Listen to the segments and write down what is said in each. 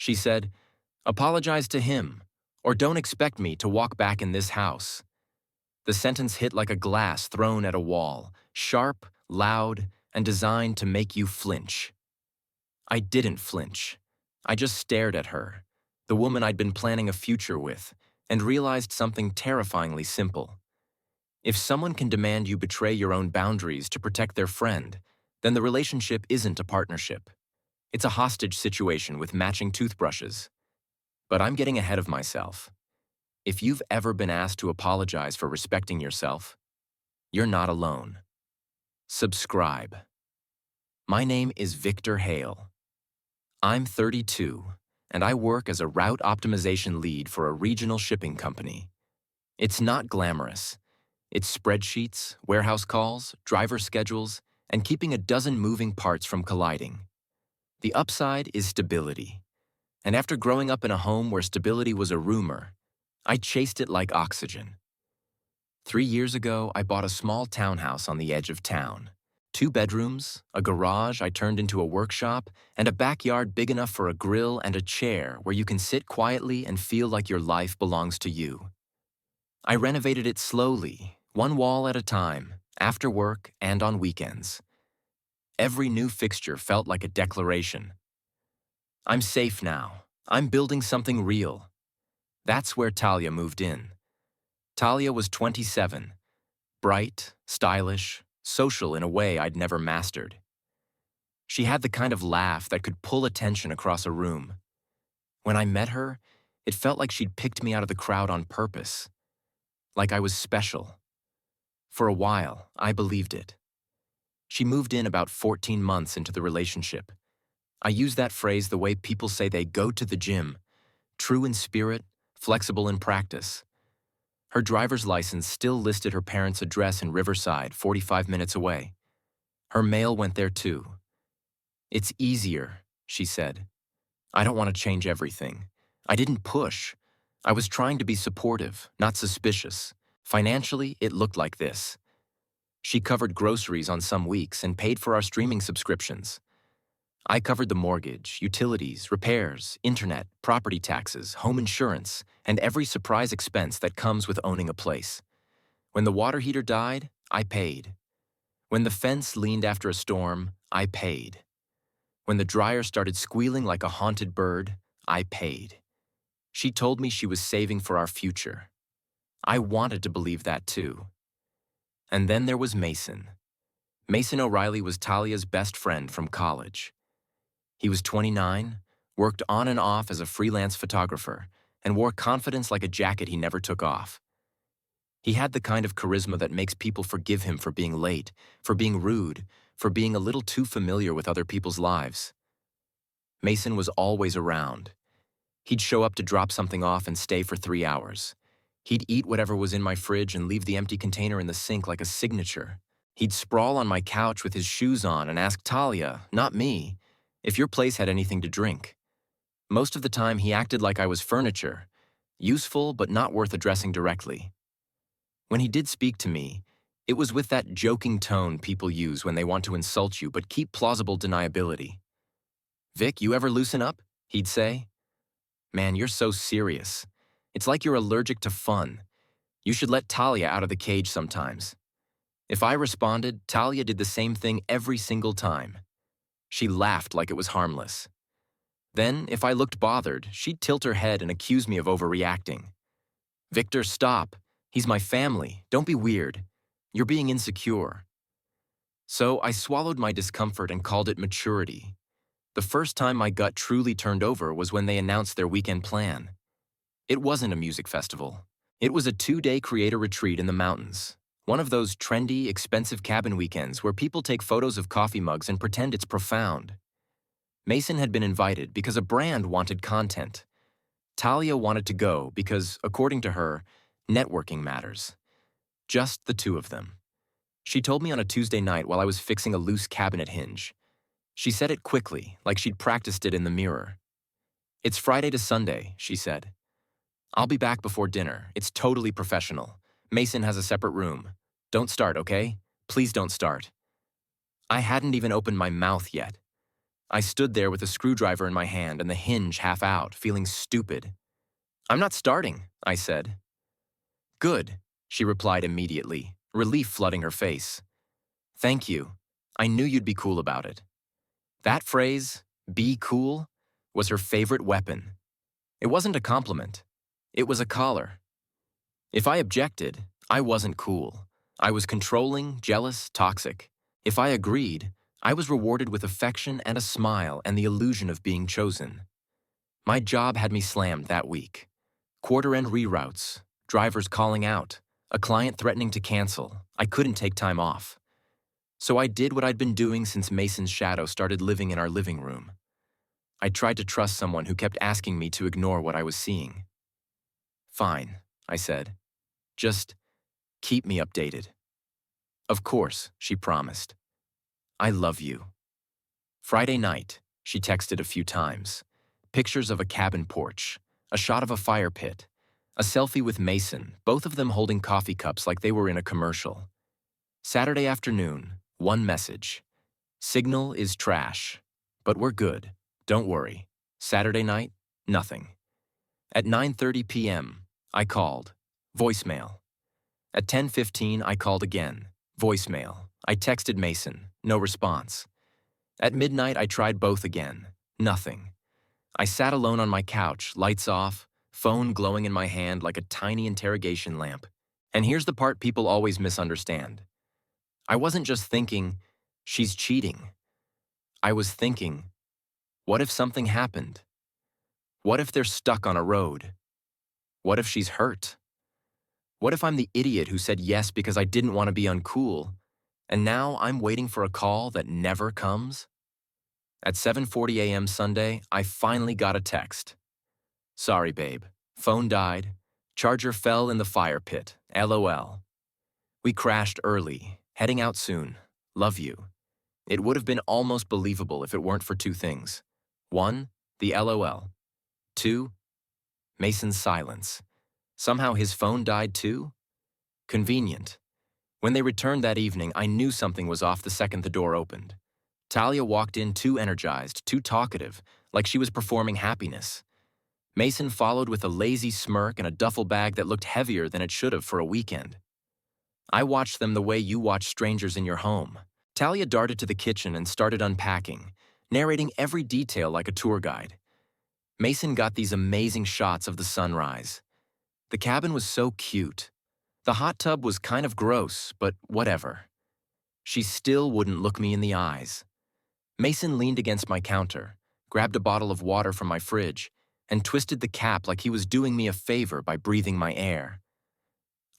She said, "Apologize to him, or don't expect me to walk back in this house." The sentence hit like a glass thrown at a wall, sharp, loud, and designed to make you flinch. I didn't flinch. I just stared at her, the woman I'd been planning a future with, and realized something terrifyingly simple. If someone can demand you betray your own boundaries to protect their friend, then the relationship isn't a partnership. It's a hostage situation with matching toothbrushes. But I'm getting ahead of myself. If you've ever been asked to apologize for respecting yourself, you're not alone. Subscribe. My name is Victor Hale. I'm 32, and I work as a route optimization lead for a regional shipping company. It's not glamorous. It's spreadsheets, warehouse calls, driver schedules, and keeping a dozen moving parts from colliding. The upside is stability. And after growing up in a home where stability was a rumor, I chased it like oxygen. 3 years ago, I bought a small townhouse on the edge of town. 2 bedrooms, a garage I turned into a workshop, and a backyard big enough for a grill and a chair where you can sit quietly and feel like your life belongs to you. I renovated it slowly, one wall at a time, after work and on weekends. Every new fixture felt like a declaration. I'm safe now. I'm building something real. That's where Talia moved in. Talia was 27, bright, stylish, social in a way I'd never mastered. She had the kind of laugh that could pull attention across a room. When I met her, it felt like she'd picked me out of the crowd on purpose, like I was special. For a while, I believed it. She moved in about 14 months into the relationship. I use that phrase the way people say they go to the gym, true in spirit, flexible in practice. Her driver's license still listed her parents' address in Riverside, 45 minutes away. Her mail went there too. "It's easier," she said. "I don't want to change everything. I didn't push. I was trying to be supportive, not suspicious. Financially, it looked like this." She covered groceries on some weeks and paid for our streaming subscriptions. I covered the mortgage, utilities, repairs, internet, property taxes, home insurance, and every surprise expense that comes with owning a place. When the water heater died, I paid. When the fence leaned after a storm, I paid. When the dryer started squealing like a haunted bird, I paid. She told me she was saving for our future. I wanted to believe that too. And then there was Mason. Mason O'Reilly was Talia's best friend from college. He was 29, worked on and off as a freelance photographer, and wore confidence like a jacket he never took off. He had the kind of charisma that makes people forgive him for being late, for being rude, for being a little too familiar with other people's lives. Mason was always around. He'd show up to drop something off and stay for 3 hours. He'd eat whatever was in my fridge and leave the empty container in the sink like a signature. He'd sprawl on my couch with his shoes on and ask Talia, not me, if your place had anything to drink. Most of the time, he acted like I was furniture, useful but not worth addressing directly. When he did speak to me, it was with that joking tone people use when they want to insult you but keep plausible deniability. "Vic, you ever loosen up?" he'd say. "Man, you're so serious. It's like you're allergic to fun. You should let Talia out of the cage sometimes." If I responded, Talia did the same thing every single time. She laughed like it was harmless. Then, if I looked bothered, she'd tilt her head and accuse me of overreacting. "Victor, stop. He's my family. Don't be weird. You're being insecure." So I swallowed my discomfort and called it maturity. The first time my gut truly turned over was when they announced their weekend plan. It wasn't a music festival. It was a 2-day creator retreat in the mountains. One of those trendy, expensive cabin weekends where people take photos of coffee mugs and pretend it's profound. Mason had been invited because a brand wanted content. Talia wanted to go because, according to her, networking matters. Just the two of them. She told me on a Tuesday night while I was fixing a loose cabinet hinge. She said it quickly, like she'd practiced it in the mirror. "It's Friday to Sunday," she said. "I'll be back before dinner. It's totally professional. Mason has a separate room. Don't start, okay? Please don't start." I hadn't even opened my mouth yet. I stood there with a screwdriver in my hand and the hinge half out, feeling stupid. "I'm not starting," I said. "Good," she replied immediately, relief flooding her face. "Thank you. I knew you'd be cool about it." That phrase, "be cool," was her favorite weapon. It wasn't a compliment. It was a collar. If I objected, I wasn't cool. I was controlling, jealous, toxic. If I agreed, I was rewarded with affection and a smile and the illusion of being chosen. My job had me slammed that week. Quarter-end reroutes, drivers calling out, a client threatening to cancel. I couldn't take time off. So I did what I'd been doing since Mason's shadow started living in our living room. I tried to trust someone who kept asking me to ignore what I was seeing. "Fine," I said. "Just keep me updated." "Of course," she promised. "I love you." Friday night, she texted a few times. Pictures of a cabin porch, a shot of a fire pit, a selfie with Mason, both of them holding coffee cups like they were in a commercial. Saturday afternoon, one message. "Signal is trash, but we're good. Don't worry." Saturday night, nothing. At 9:30 p.m., I called. Voicemail. At 10:15, I called again. Voicemail. I texted Mason. No response. At midnight, I tried both again. Nothing. I sat alone on my couch, lights off, phone glowing in my hand like a tiny interrogation lamp. And here's the part people always misunderstand. I wasn't just thinking, she's cheating. I was thinking, what if something happened? What if they're stuck on a road? What if she's hurt? What if I'm the idiot who said yes because I didn't want to be uncool, and now I'm waiting for a call that never comes? At 7:40 a.m. Sunday, I finally got a text. "Sorry, babe. Phone died. Charger fell in the fire pit. LOL. We crashed early. Heading out soon. Love you." It would have been almost believable if it weren't for two things. One, the LOL. Two, Mason's silence. Somehow his phone died too? Convenient. When they returned that evening, I knew something was off the second the door opened. Talia walked in too energized, too talkative, like she was performing happiness. Mason followed with a lazy smirk and a duffel bag that looked heavier than it should have for a weekend. I watched them the way you watch strangers in your home. Talia darted to the kitchen and started unpacking, narrating every detail like a tour guide. Mason got these amazing shots of the sunrise. The cabin was so cute. The hot tub was kind of gross, but whatever. She still wouldn't look me in the eyes. Mason leaned against my counter, grabbed a bottle of water from my fridge, and twisted the cap like he was doing me a favor by breathing my air.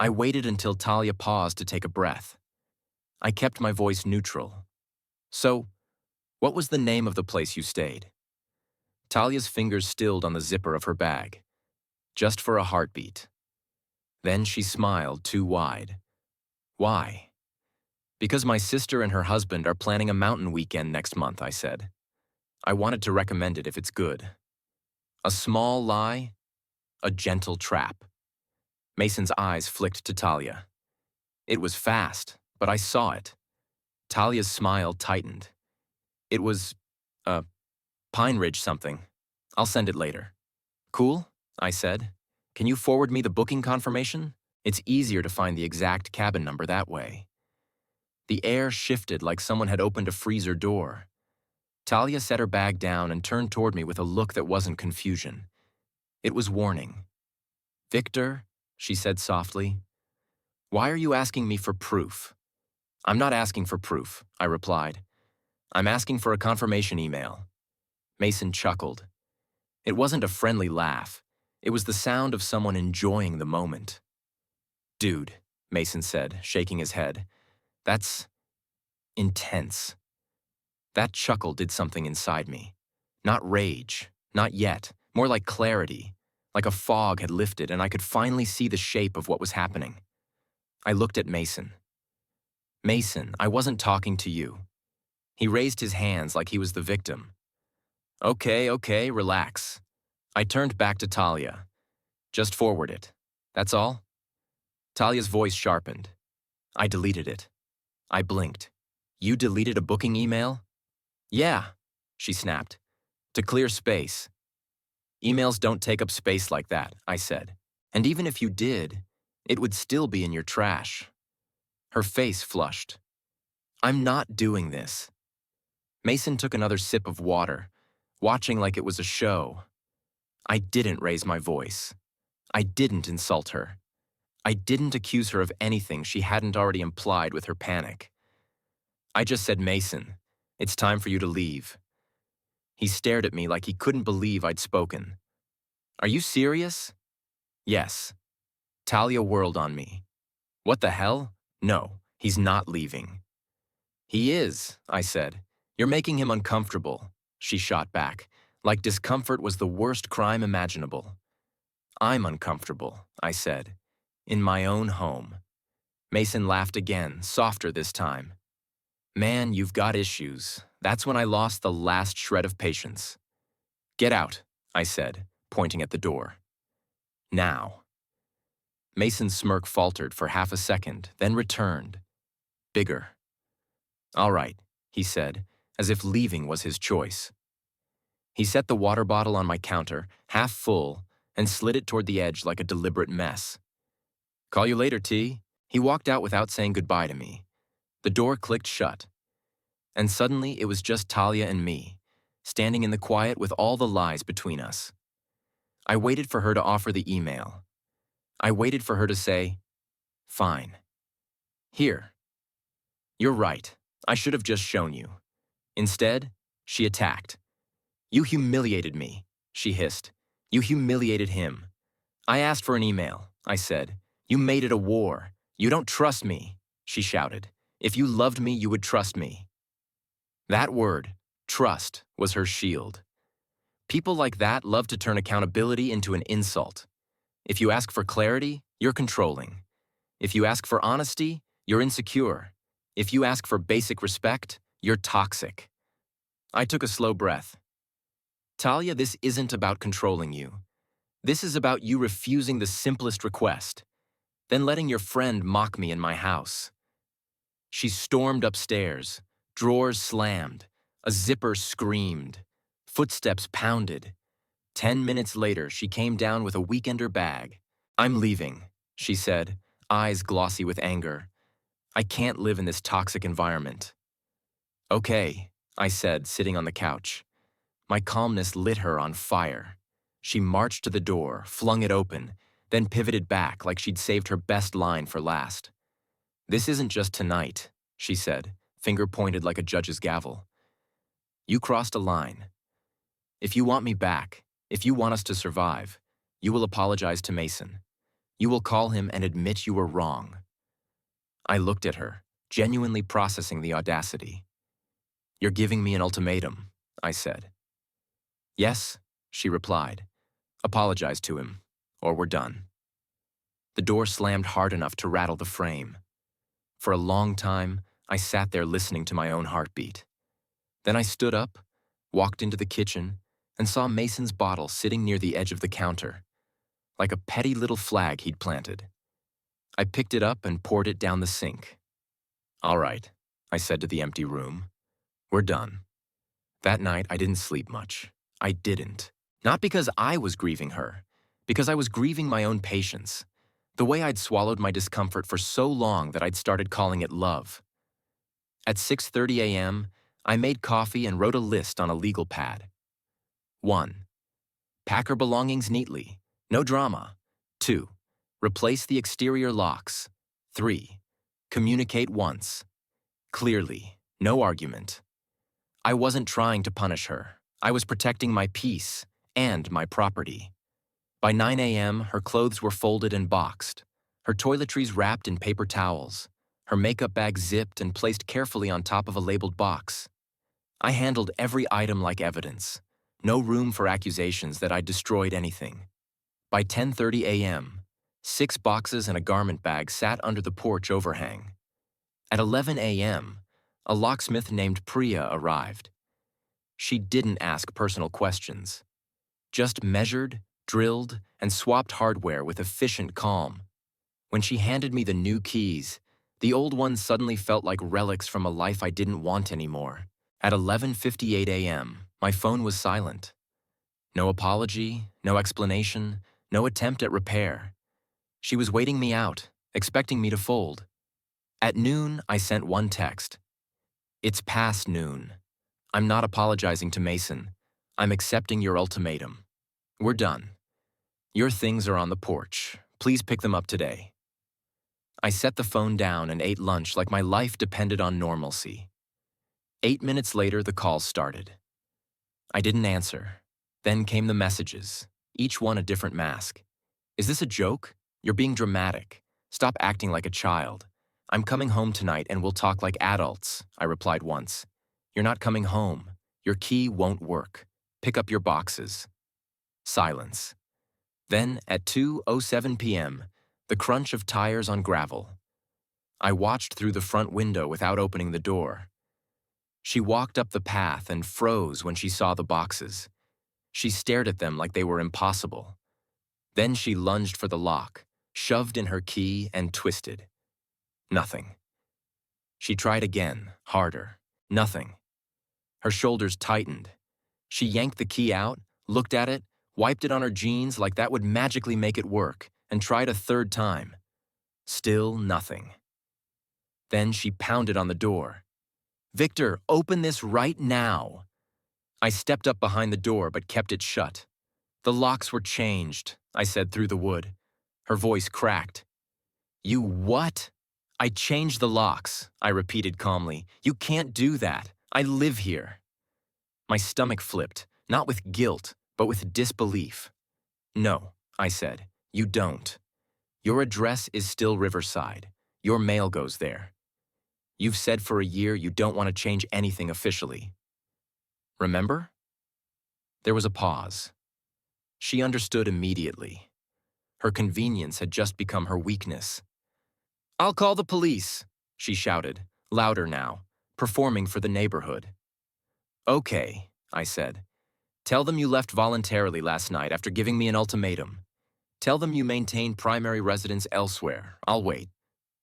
I waited until Talia paused to take a breath. I kept my voice neutral. "So, what was the name of the place you stayed?" Talia's fingers stilled on the zipper of her bag. "Just for a heartbeat." Then she smiled too wide. "Why?" "Because my sister and her husband are planning a mountain weekend next month," I said. "I wanted to recommend it if it's good." A small lie, a gentle trap. Mason's eyes flicked to Talia. It was fast, but I saw it. Talia's smile tightened. "It was, Pine Ridge something. I'll send it later." "Cool," I said. "Can you forward me the booking confirmation? It's easier to find the exact cabin number that way." The air shifted like someone had opened a freezer door. Talia set her bag down and turned toward me with a look that wasn't confusion. It was warning. "Victor," she said softly, "why are you asking me for proof?" "I'm not asking for proof," I replied. "I'm asking for a confirmation email." Mason chuckled. It wasn't a friendly laugh. It was the sound of someone enjoying the moment. "Dude," Mason said, shaking his head, "that's intense." That chuckle did something inside me. Not rage, not yet, more like clarity, like a fog had lifted and I could finally see the shape of what was happening. I looked at Mason. "Mason, I wasn't talking to you." He raised his hands like he was the victim. Okay, relax." I turned back to Talia. "Just forward it. That's all?" Talia's voice sharpened. "I deleted it." I blinked. "You deleted a booking email?" "Yeah." she snapped. To clear space. Emails don't take up space like that, I said. And even if you did, it would still be in your trash. Her face flushed. I'm not doing this. Mason took another sip of water, watching like it was a show. I didn't raise my voice. I didn't insult her. I didn't accuse her of anything she hadn't already implied with her panic. I just said, Mason, it's time for you to leave. He stared at me like he couldn't believe I'd spoken. Are you serious? Yes. Talia whirled on me. What the hell? No, he's not leaving. He is, I said. You're making him uncomfortable, she shot back, like discomfort was the worst crime imaginable. I'm uncomfortable, I said, in my own home. Mason laughed again, softer this time. Man, you've got issues. That's when I lost the last shred of patience. Get out, I said, pointing at the door. Now. Mason's smirk faltered for half a second, then returned. Bigger. All right, he said, as if leaving was his choice. He set the water bottle on my counter, half full, and slid it toward the edge like a deliberate mess. Call you later, T. He walked out without saying goodbye to me. The door clicked shut. And suddenly it was just Talia and me, standing in the quiet with all the lies between us. I waited for her to offer the email. I waited for her to say, fine. Here. You're right. I should have just shown you. Instead, she attacked. You humiliated me, she hissed. You humiliated him. I asked for an email, I said. You made it a war. You don't trust me, she shouted. If you loved me, you would trust me. That word, trust, was her shield. People like that love to turn accountability into an insult. If you ask for clarity, you're controlling. If you ask for honesty, you're insecure. If you ask for basic respect, you're toxic. I took a slow breath. Talia, this isn't about controlling you. This is about you refusing the simplest request, then letting your friend mock me in my house. She stormed upstairs, drawers slammed, a zipper screamed, footsteps pounded. 10 minutes later, she came down with a weekender bag. I'm leaving, she said, eyes glossy with anger. I can't live in this toxic environment. Okay, I said, sitting on the couch. My calmness lit her on fire. She marched to the door, flung it open, then pivoted back like she'd saved her best line for last. This isn't just tonight, she said, finger pointed like a judge's gavel. You crossed a line. If you want me back, if you want us to survive, you will apologize to Mason. You will call him and admit you were wrong. I looked at her, genuinely processing the audacity. You're giving me an ultimatum, I said. Yes, she replied. Apologize to him, or we're done. The door slammed hard enough to rattle the frame. For a long time, I sat there listening to my own heartbeat. Then I stood up, walked into the kitchen, and saw Mason's bottle sitting near the edge of the counter, like a petty little flag he'd planted. I picked it up and poured it down the sink. All right, I said to the empty room. We're done. That night, I didn't sleep much. I didn't. Not because I was grieving her, because I was grieving my own patience, the way I'd swallowed my discomfort for so long that I'd started calling it love. At 6:30 a.m., I made coffee and wrote a list on a legal pad. 1. Pack her belongings neatly. No drama. 2. Replace the exterior locks. 3. Communicate once. Clearly. No argument. I wasn't trying to punish her. I was protecting my peace and my property. By 9 a.m., her clothes were folded and boxed, her toiletries wrapped in paper towels, her makeup bag zipped and placed carefully on top of a labeled box. I handled every item like evidence. No room for accusations that I'd destroyed anything. By 10:30 a.m., 6 boxes and a garment bag sat under the porch overhang. At 11 a.m., a locksmith named Priya arrived. She didn't ask personal questions, just measured, drilled, and swapped hardware with efficient calm. When she handed me the new keys, the old ones suddenly felt like relics from a life I didn't want anymore. At 11:58 a.m., My phone was silent. No apology, no explanation, no attempt at repair. She was waiting me out, expecting me to fold. At noon, I sent one text. It's past noon. I'm not apologizing to Mason. I'm accepting your ultimatum. We're done. Your things are on the porch. Please pick them up today. I set the phone down and ate lunch like my life depended on normalcy. 8 minutes later, the call started. I didn't answer. Then came the messages, each one a different mask. Is this a joke? You're being dramatic. Stop acting like a child. I'm coming home tonight and we'll talk like adults, I replied once. You're not coming home. Your key won't work. Pick up your boxes. Silence. Then, at 2:07 p.m., the crunch of tires on gravel. I watched through the front window without opening the door. She walked up the path and froze when she saw the boxes. She stared at them like they were impossible. Then she lunged for the lock, shoved in her key, and twisted. Nothing. She tried again, harder. Nothing. Her shoulders tightened. She yanked the key out, looked at it, wiped it on her jeans like that would magically make it work, and tried a third time. Still nothing. Then she pounded on the door. Victor, open this right now. I stepped up behind the door but kept it shut. The locks were changed, I said through the wood. Her voice cracked. You what? I changed the locks, I repeated calmly. You can't do that. I live here. My stomach flipped, not with guilt, but with disbelief. No, I said, you don't. Your address is still Riverside. Your mail goes there. You've said for a year you don't want to change anything officially. Remember? There was a pause. She understood immediately. Her convenience had just become her weakness. I'll call the police, she shouted, louder now, performing for the neighborhood. Okay, I said. Tell them you left voluntarily last night after giving me an ultimatum. Tell them you maintain primary residence elsewhere. I'll wait.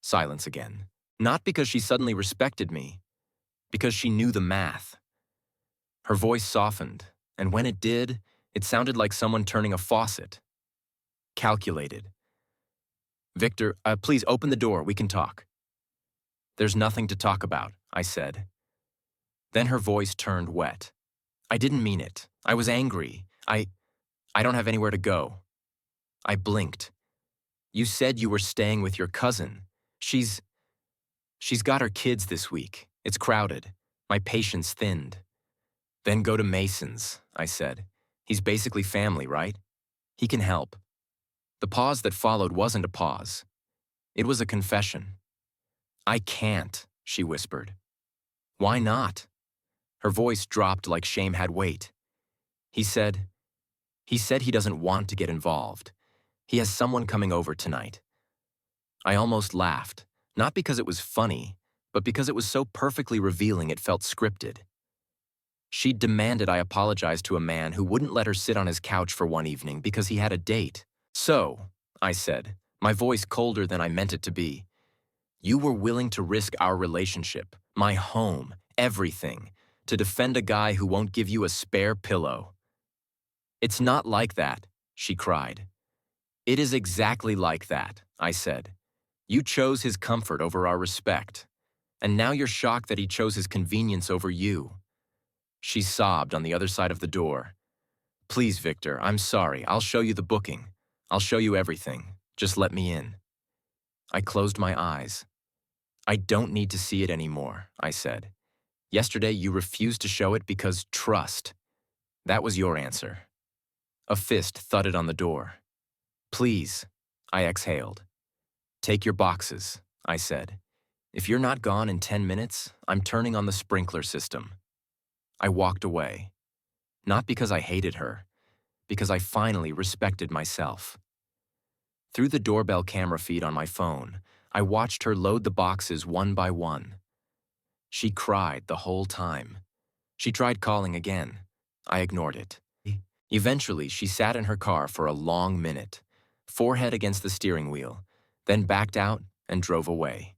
Silence again. Not because she suddenly respected me, because she knew the math. Her voice softened, and when it did, it sounded like someone turning a faucet. Calculated. Victor, please open the door. We can talk. There's nothing to talk about, I said. Then her voice turned wet. I didn't mean it. I was angry. I don't have anywhere to go. I blinked. You said you were staying with your cousin. She's got her kids this week. It's crowded. My patience thinned. Then go to Mason's, I said. He's basically family, right? He can help. The pause that followed wasn't a pause. It was a confession. I can't, she whispered. Why not? Her voice dropped like shame had weight. He said he doesn't want to get involved. He has someone coming over tonight. I almost laughed, not because it was funny, but because it was so perfectly revealing it felt scripted. She demanded I apologize to a man who wouldn't let her sit on his couch for one evening because he had a date. So, I said, my voice colder than I meant it to be, you were willing to risk our relationship, my home, everything, to defend a guy who won't give you a spare pillow. It's not like that, she cried. It is exactly like that, I said. You chose his comfort over our respect, and now you're shocked that he chose his convenience over you. She sobbed on the other side of the door. Please, Victor, I'm sorry. I'll show you the booking. I'll show you everything. Just let me in. I closed my eyes. I don't need to see it anymore, I said. Yesterday you refused to show it because trust. That was your answer. A fist thudded on the door. Please, I exhaled. Take your boxes, I said. If you're not gone in 10 minutes, I'm turning on the sprinkler system. I walked away. Not because I hated her, because I finally respected myself. Through the doorbell camera feed on my phone, I watched her load the boxes one by one. She cried the whole time. She tried calling again. I ignored it. Eventually, she sat in her car for a long minute, forehead against the steering wheel, then backed out and drove away.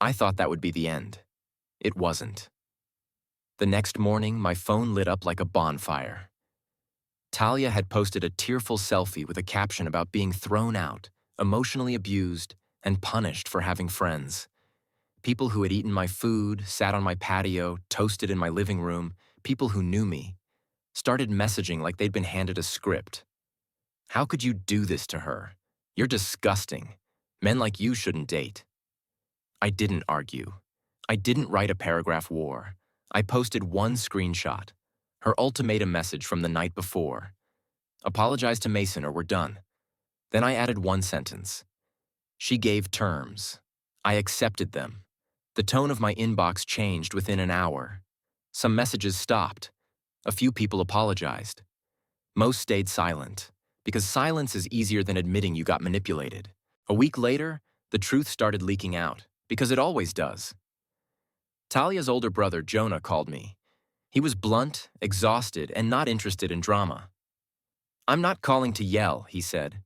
I thought that would be the end. It wasn't. The next morning, my phone lit up like a bonfire. Talia had posted a tearful selfie with a caption about being thrown out, emotionally abused, and punished for having friends. People who had eaten my food, sat on my patio, toasted in my living room, people who knew me, started messaging like they'd been handed a script. How could you do this to her? You're disgusting. Men like you shouldn't date. I didn't argue. I didn't write a paragraph war. I posted one screenshot, her ultimatum message from the night before. Apologize to Mason or we're done. Then I added one sentence. She gave terms. I accepted them. The tone of my inbox changed within an hour. Some messages stopped. A few people apologized. Most stayed silent, because silence is easier than admitting you got manipulated. A week later, the truth started leaking out, because it always does. Talia's older brother, Jonah, called me. He was blunt, exhausted, and not interested in drama. I'm not calling to yell, he said.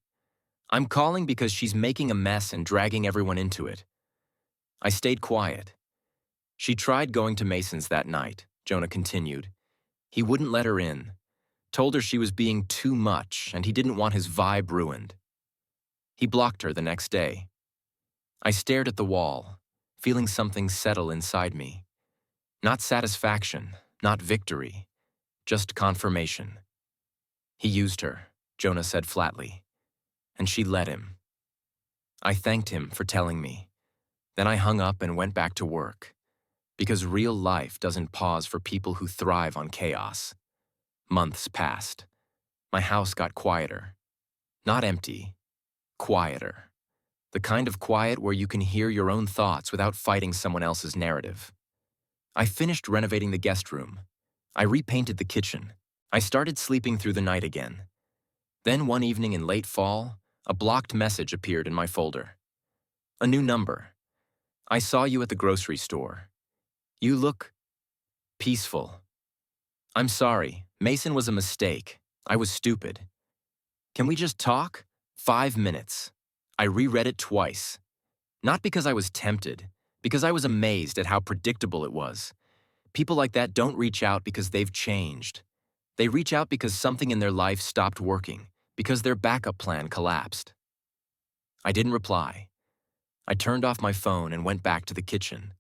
I'm calling because she's making a mess and dragging everyone into it. I stayed quiet. She tried going to Mason's that night, Jonah continued. He wouldn't let her in. Told her she was being too much and he didn't want his vibe ruined. He blocked her the next day. I stared at the wall, feeling something settle inside me. Not satisfaction, not victory, just confirmation. He used her, Jonah said flatly, and she let him. I thanked him for telling me. Then I hung up and went back to work, because real life doesn't pause for people who thrive on chaos. Months passed. My house got quieter. Not empty, quieter. The kind of quiet where you can hear your own thoughts without fighting someone else's narrative. I finished renovating the guest room. I repainted the kitchen. I started sleeping through the night again. Then one evening in late fall, a blocked message appeared in my folder. A new number. I saw you at the grocery store. You look peaceful. I'm sorry, Mason was a mistake. I was stupid. Can we just talk? 5 minutes. I reread it twice. Not because I was tempted, because I was amazed at how predictable it was. People like that don't reach out because they've changed. They reach out because something in their life stopped working, because their backup plan collapsed. I didn't reply. I turned off my phone and went back to the kitchen.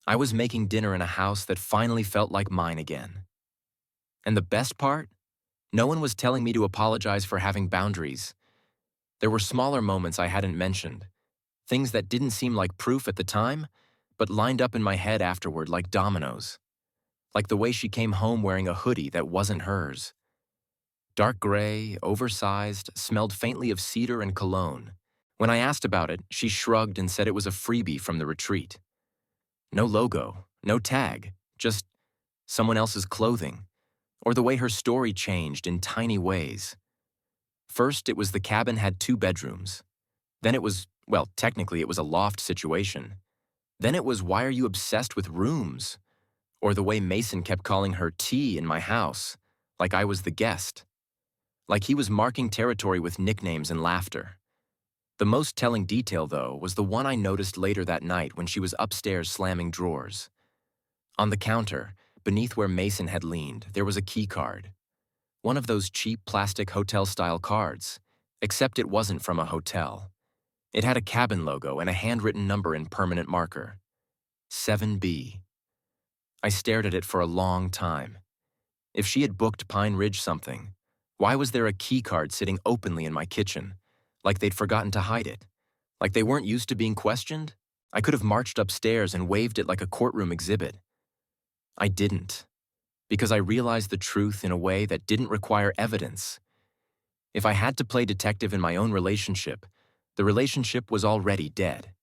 I was making dinner in a house that finally felt like mine again. And the best part? No one was telling me to apologize for having boundaries. There were smaller moments I hadn't mentioned, things that didn't seem like proof at the time, but lined up in my head afterward like dominoes. Like the way she came home wearing a hoodie that wasn't hers. Dark gray, oversized, smelled faintly of cedar and cologne. When I asked about it, she shrugged and said it was a freebie from the retreat. No logo, no tag, just someone else's clothing, or the way her story changed in tiny ways. First, it was the cabin had 2 bedrooms. Then it was, well, technically it was a loft situation. Then it was, why are you obsessed with rooms? Or the way Mason kept calling her T in my house, like I was the guest. Like he was marking territory with nicknames and laughter. The most telling detail, though, was the one I noticed later that night when she was upstairs slamming drawers. On the counter, beneath where Mason had leaned, there was a key card. One of those cheap plastic hotel-style cards, except it wasn't from a hotel. It had a cabin logo and a handwritten number in permanent marker. 7B. I stared at it for a long time. If she had booked Pine Ridge something, why was there a key card sitting openly in my kitchen? Like they'd forgotten to hide it. Like they weren't used to being questioned? I could have marched upstairs and waved it like a courtroom exhibit. I didn't, because I realized the truth in a way that didn't require evidence. If I had to play detective in my own relationship, the relationship was already dead.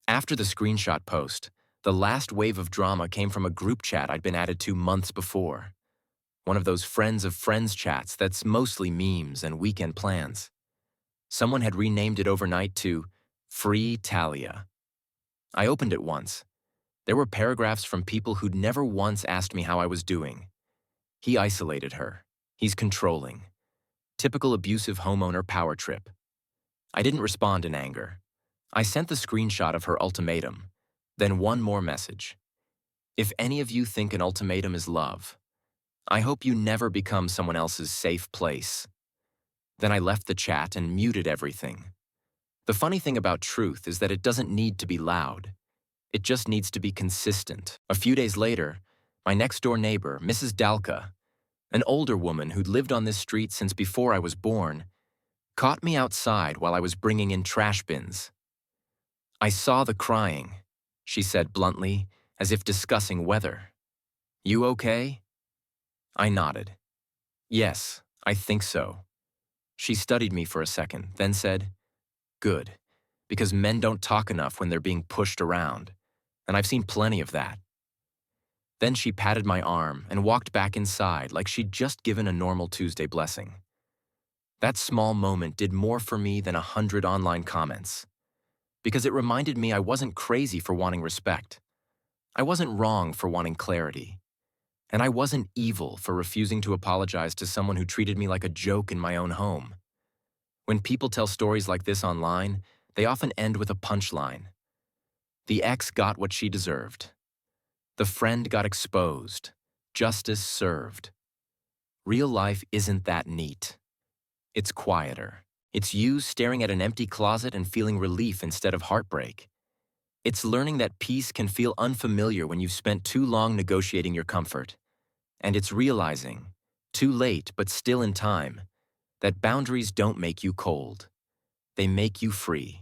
After the screenshot post, the last wave of drama came from a group chat I'd been added to months before. One of those friends of friends chats that's mostly memes and weekend plans. Someone had renamed it overnight to Free Talia. I opened it once. There were paragraphs from people who'd never once asked me how I was doing. He isolated her. He's controlling. Typical abusive homeowner power trip. I didn't respond in anger. I sent the screenshot of her ultimatum, then one more message. If any of you think an ultimatum is love, I hope you never become someone else's safe place. Then I left the chat and muted everything. The funny thing about truth is that it doesn't need to be loud. It just needs to be consistent. A few days later, my next-door neighbor, Mrs. Dalka, an older woman who'd lived on this street since before I was born, caught me outside while I was bringing in trash bins. "I saw the crying," she said bluntly, as if discussing weather. "You okay?" I nodded. "Yes, I think so." She studied me for a second, then said, "Good, because men don't talk enough when they're being pushed around, and I've seen plenty of that." Then she patted my arm and walked back inside like she'd just given a normal Tuesday blessing. That small moment did more for me than 100 online comments, because it reminded me I wasn't crazy for wanting respect. I wasn't wrong for wanting clarity. And I wasn't evil for refusing to apologize to someone who treated me like a joke in my own home. When people tell stories like this online, they often end with a punchline. The ex got what she deserved. The friend got exposed. Justice served. Real life isn't that neat. It's quieter. It's you staring at an empty closet and feeling relief instead of heartbreak. It's learning that peace can feel unfamiliar when you've spent too long negotiating your comfort. And it's realizing, too late but still in time, that boundaries don't make you cold. They make you free.